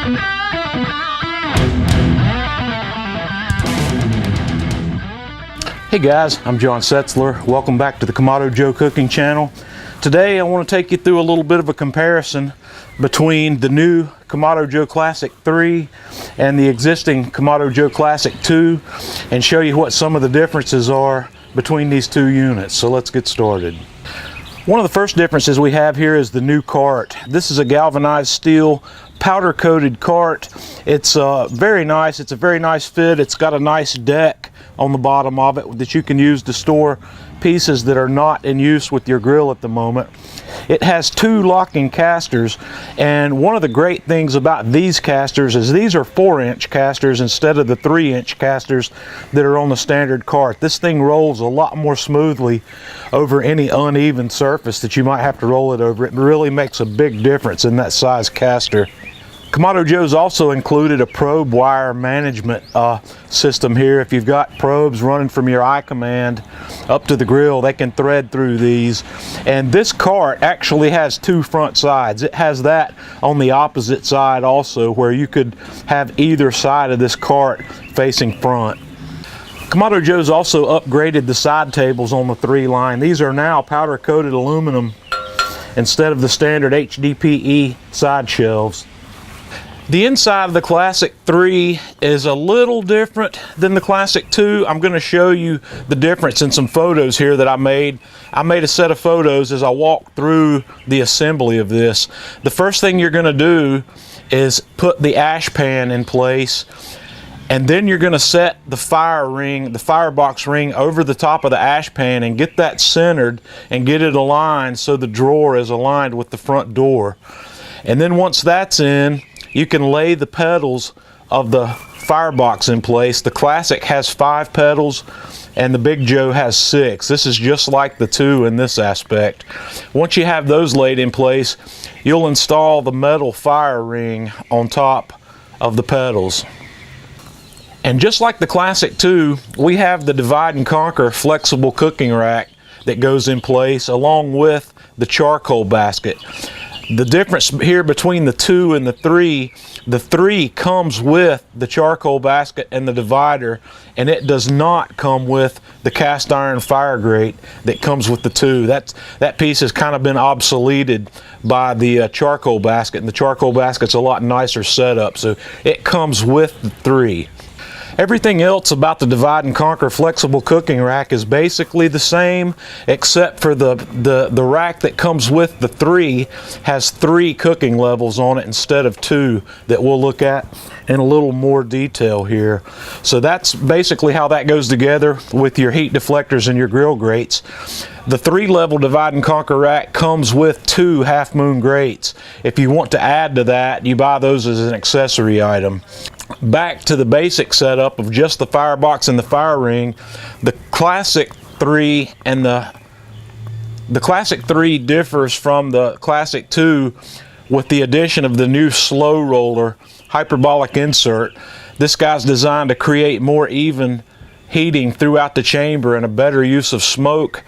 Hey guys, I'm John Setzler. Welcome back to the Kamado Joe Cooking Channel. Today I want to take you through a little bit of a comparison between the new Kamado Joe Classic 3 and the existing Kamado Joe Classic 2 and show you what some of the differences are between these two units. So let's get started. One of the first differences we have here is the new cart. This is a galvanized steel powder coated cart. It's very nice. It's a very nice fit. It's got a nice deck on the bottom of it that you can use to store pieces that are not in use with your grill at the moment. It has two locking casters, and one of the great things about these casters is these are 4-inch casters instead of the 3-inch casters that are on the standard cart. This thing rolls a lot more smoothly over any uneven surface that you might have to roll it over. It really makes a big difference in that size caster. Kamado Joe's also included a probe wire management system here. If you've got probes running from your iCommand up to the grill, they can thread through these. And this cart actually has two front sides. It has that on the opposite side also, where you could have either side of this cart facing front. Kamado Joe's also upgraded the side tables on the 3 line. These are now powder coated aluminum instead of the standard HDPE side shelves. The inside of the Classic 3 is a little different than the Classic 2. I'm going to show you the difference in some photos here that I made. I made a set of photos as I walked through the assembly of this. The first thing you're going to do is put the ash pan in place, and then you're going to set the firebox ring over the top of the ash pan and get that centered and get it aligned so the drawer is aligned with the front door. And then once that's in, you can lay the pedals of the firebox in place. The Classic has 5 pedals and the Big Joe has 6. This is just like the 2 in this aspect. Once you have those laid in place, you'll install the metal fire ring on top of the pedals. And just like the Classic 2, we have the divide and conquer flexible cooking rack that goes in place along with the charcoal basket. The difference here between the 2 and the 3 comes with the charcoal basket and the divider, and it does not come with the cast iron fire grate that comes with the 2. That piece has kind of been obsoleted by the charcoal basket, and the charcoal basket's a lot nicer setup, so it comes with the 3. Everything else about the divide and conquer flexible cooking rack is basically the same, except for the rack that comes with the 3 has 3 cooking levels on it instead of 2 that we'll look at in a little more detail here. So that's basically how that goes together with your heat deflectors and your grill grates. The 3-level divide and conquer rack comes with 2 half moon grates. If you want to add to that, you buy those as an accessory item. Back to the basic setup of just the firebox and the fire ring, the Classic 3 and the Classic 3 differs from the Classic 2 with the addition of the new slow roller hyperbolic insert. This guy's designed to create more even heating throughout the chamber and a better use of smoke.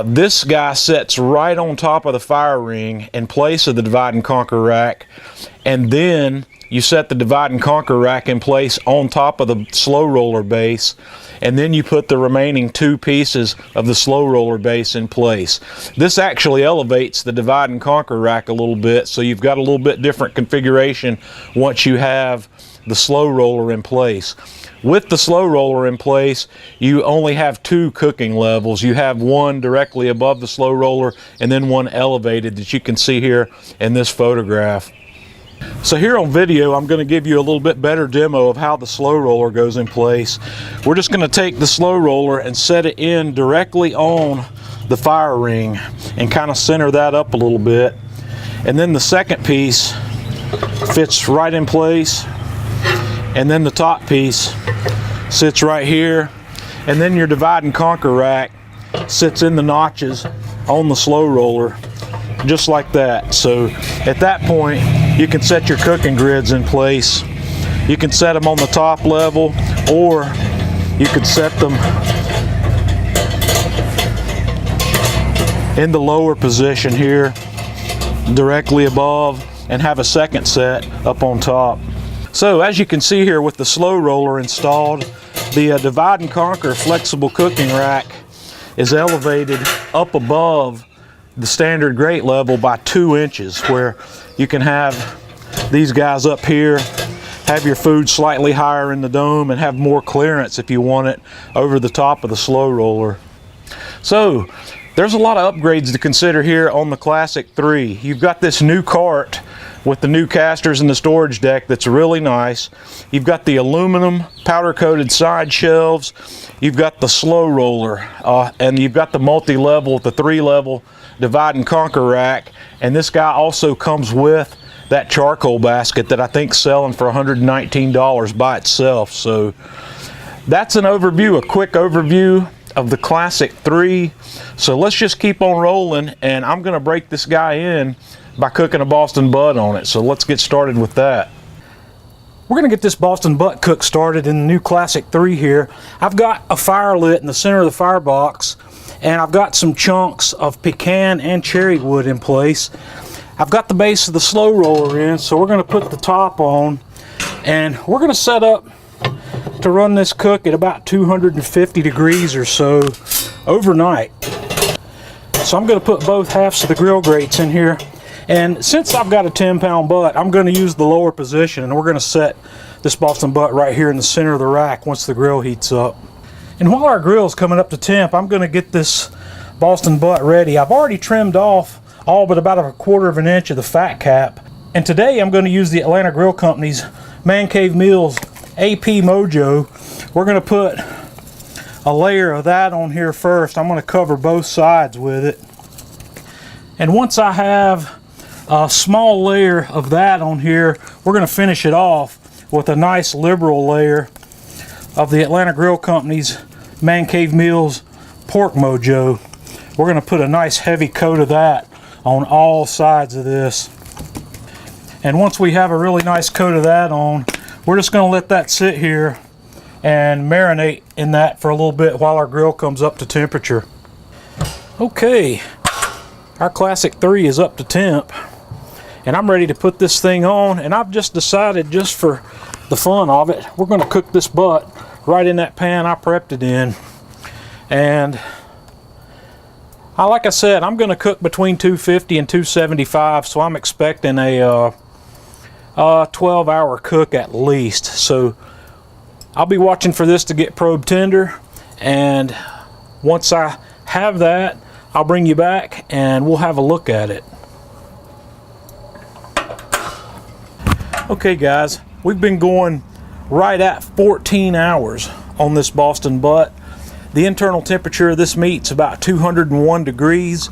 This guy sets right on top of the fire ring in place of the divide and conquer rack, and then you set the divide and conquer rack in place on top of the slow roller base, and then you put the remaining 2 pieces of the slow roller base in place. This actually elevates the divide and conquer rack a little bit, so you've got a little bit different configuration once you have the slow roller in place. With the slow roller in place, you only have 2 cooking levels. You have one directly above the slow roller and then one elevated that you can see here in this photograph. So here on video, I'm going to give you a little bit better demo of how the slow roller goes in place. We're just going to take the slow roller and set it in directly on the fire ring and kind of center that up a little bit. And then the second piece fits right in place, and then the top piece sits right here, and then your divide and conquer rack sits in the notches on the slow roller just like that. So at that point, you can set your cooking grids in place. You can set them on the top level, or you could set them in the lower position here, directly above, and have a second set up on top. So as you can see here with the slow roller installed, the divide and conquer flexible cooking rack is elevated up above the standard grate level by 2 inches, where you can have these guys up here, have your food slightly higher in the dome, and have more clearance if you want it over the top of the slow roller. So there's a lot of upgrades to consider here on the Classic 3. You've got this new cart with the new casters and the storage deck that's really nice. You've got the aluminum powder coated side shelves. You've got the slow roller, and you've got the multi-level, the 3-level divide and conquer rack. And this guy also comes with that charcoal basket that I think is selling for $119 by itself. So that's an overview, a quick overview of the Classic 3. So let's just keep on rolling, and I'm going to break this guy in by cooking a Boston butt on it. So let's get started with that. We're going to get this Boston butt cook started in the new Classic 3 here. I've got a fire lit in the center of the firebox, and I've got some chunks of pecan and cherry wood in place. I've got the base of the slow roller in, so we're going to put the top on, and we're going to set up to run this cook at about 250 degrees or so overnight. So I'm going to put both halves of the grill grates in here, and since I've got a 10-pound butt, I'm going to use the lower position, and we're going to set this Boston butt right here in the center of the rack once the grill heats up. And while our grill is coming up to temp, I'm going to get this Boston butt ready. I've already trimmed off all but about 1/4 of an inch of the fat cap, and today I'm going to use the Atlanta Grill Company's Man Cave Meals AP Mojo. We're going to put a layer of that on here first. I'm going to cover both sides with it, and once I have a small layer of that on here, we're going to finish it off with a nice liberal layer of the Atlanta Grill Company's Man Cave Meals Pork Mojo. We're going to put a nice heavy coat of that on all sides of this, and once we have a really nice coat of that on, we're just going to let that sit here and marinate in that for a little bit while our grill comes up to temperature. Okay, our Classic 3 is up to temp, and I'm ready to put this thing on, and I've just decided, just for the fun of it, we're going to cook this butt right in that pan I prepped it in. And like I said, I'm going to cook between 250 and 275, so I'm expecting a 12-hour cook at least. So I'll be watching for this to get probe tender, and once I have that, I'll bring you back and we'll have a look at it. Okay guys, we've been going right at 14 hours on this Boston butt. The internal temperature of this meat's about 201 degrees.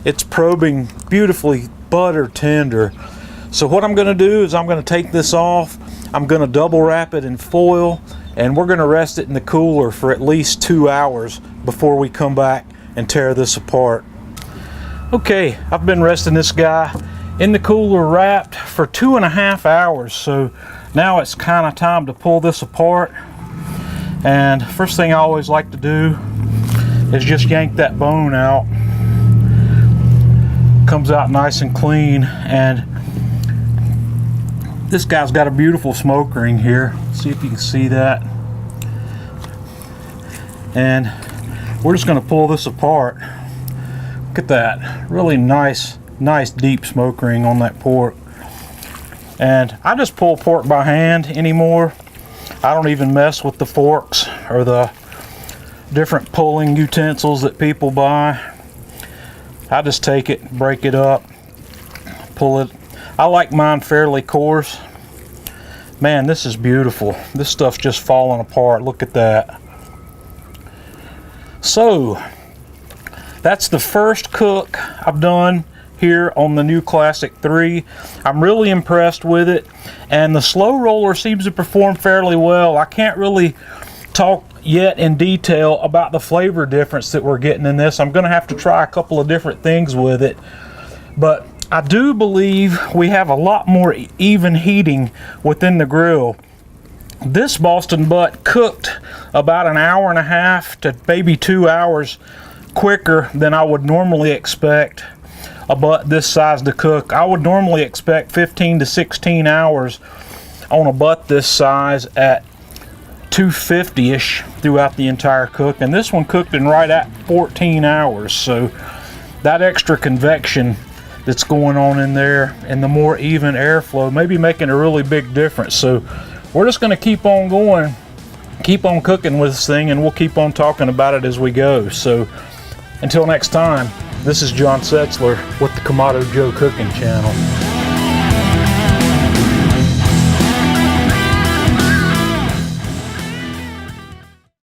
It's probing beautifully butter tender. So what I'm going to do is I'm going to take this off, I'm going to double wrap it in foil, and we're going to rest it in the cooler for at least 2 hours before we come back and tear this apart. Okay, I've been resting this guy in the cooler wrapped for 2.5 hours, so now it's kind of time to pull this apart. And first thing I always like to do is just yank that bone out. Comes out nice and clean, and this guy's got a beautiful smoke ring here. See if you can see that. And we're just going to pull this apart. Look at that, really nice deep smoke ring on that pork. And I just pull pork by hand anymore. I don't even mess with the forks or the different pulling utensils that people buy. I just take it, break it up, pull it. I like mine fairly coarse. Man, this is beautiful. This stuff's just falling apart. Look at that. So that's the first cook I've done here on the new Classic 3. I'm really impressed with it, and the slow roller seems to perform fairly well. I can't really talk yet in detail about the flavor difference that we're getting in this. I'm going to have to try a couple of different things with it, but I do believe we have a lot more even heating within the grill. This Boston butt cooked about 1.5 hours to maybe 2 hours quicker than I would normally expect. a butt this size to cook. I would normally expect 15 to 16 hours on a butt this size at 250-ish throughout the entire cook, and this one cooked in right at 14 hours. So that extra convection that's going on in there and the more even airflow may be making a really big difference. So we're just going to keep on going, keep on cooking with this thing, and we'll keep on talking about it as we go. So until next time, this is John Setzler with the Kamado Joe Cooking Channel.